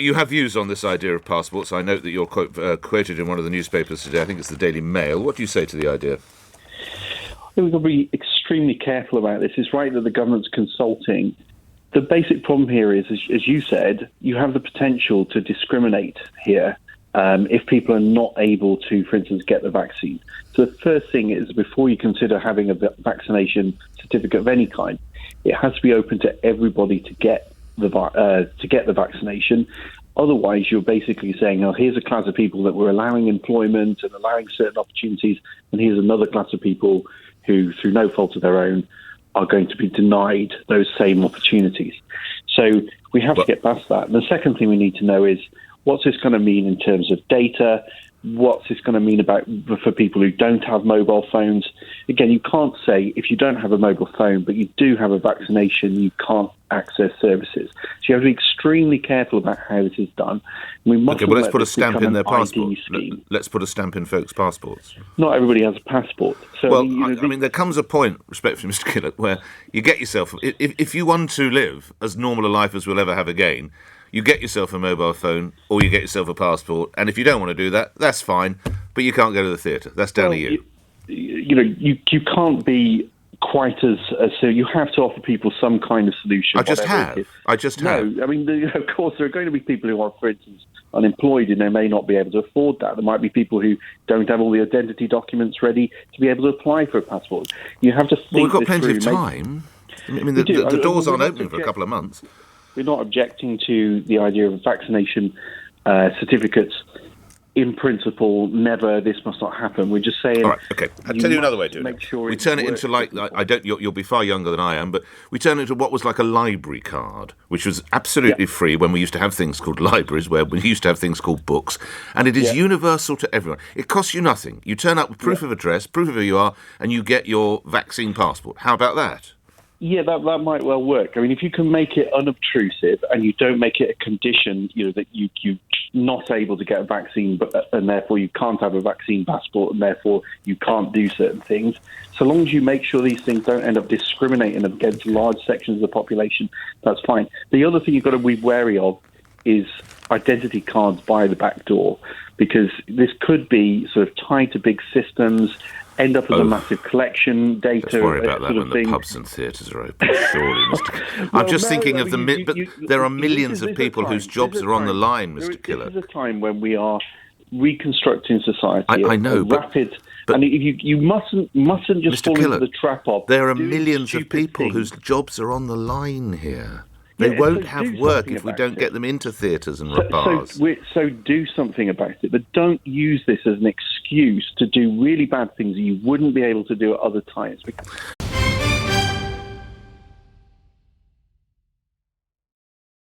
you have views on this idea of passports. I note that you're quoted in one of the newspapers today. I think it's the Daily Mail. What do you say to the idea? We've got to be extremely careful about this. It's right that the government's consulting. The basic problem here is, as you said, you have the potential to discriminate here if people are not able to, for instance, get the vaccine. So the first thing is, before you consider having a vaccination certificate of any kind, it has to be open to everybody to get the vaccination. Otherwise, you're basically saying, oh, here's a class of people that we're allowing employment and allowing certain opportunities, and here's another class of people who, through no fault of their own, are going to be denied those same opportunities. So we have to get past that. And the second thing we need to know is, what's this going to mean in terms of data? What's this going to mean for people who don't have mobile phones? Again, you can't say if you don't have a mobile phone, but you do have a vaccination, you can't access services. So you have to be extremely careful about how this is done. Let's put a stamp in their passport. Let's put a stamp in folks' passports. Not everybody has a passport. So, there comes a point, respectfully, Mr. Killock, where you get yourself, if you want to live as normal a life as we'll ever have again, you get yourself a mobile phone or you get yourself a passport, and if you don't want to do that, that's fine, but you can't go to the theatre. That's down to you. You can't be quite as so you have to offer people some kind of solution. I just have. No, I mean, of course, there are going to be people who are, for instance, unemployed and they may not be able to afford that. There might be people who don't have all the identity documents ready to be able to apply for a passport. You have to think we've got this plenty through. of time. The doors aren't opening for a couple of months. We're not objecting to the idea of vaccination certificates. In principle, never, this must not happen. We're just saying... All right, okay. I'll tell you another way of doing it. Sure we turn it into you'll be far younger than I am, but we turn it into what was like a library card, which was absolutely free when we used to have things called libraries, where we used to have things called books, and it is universal to everyone. It costs you nothing. You turn up with proof of address, proof of who you are, and you get your vaccine passport. How about that? Yeah, that might well work. I mean, if you can make it unobtrusive and you don't make it a condition, that you're not able to get a vaccine, and therefore you can't have a vaccine passport, and therefore you can't do certain things. So long as you make sure these things don't end up discriminating against large sections of the population, that's fine. The other thing you've got to be wary of is identity cards by the back door, because this could be sort of tied to big systems, end up as a massive collection data. Let's worry about that when the pubs and theatres are open, surely, Mr. I'm just thinking of but there are millions of people whose jobs are on the line, Mr. Killock. This is a time when we are reconstructing society. I know, but and you mustn't just Mr. fall Killock, into the trap of... There are millions of people whose jobs are on the line here. They won't have work if we don't get them into theatres and bars. So do something about it, but don't use this as an excuse to do really bad things that you wouldn't be able to do at other times.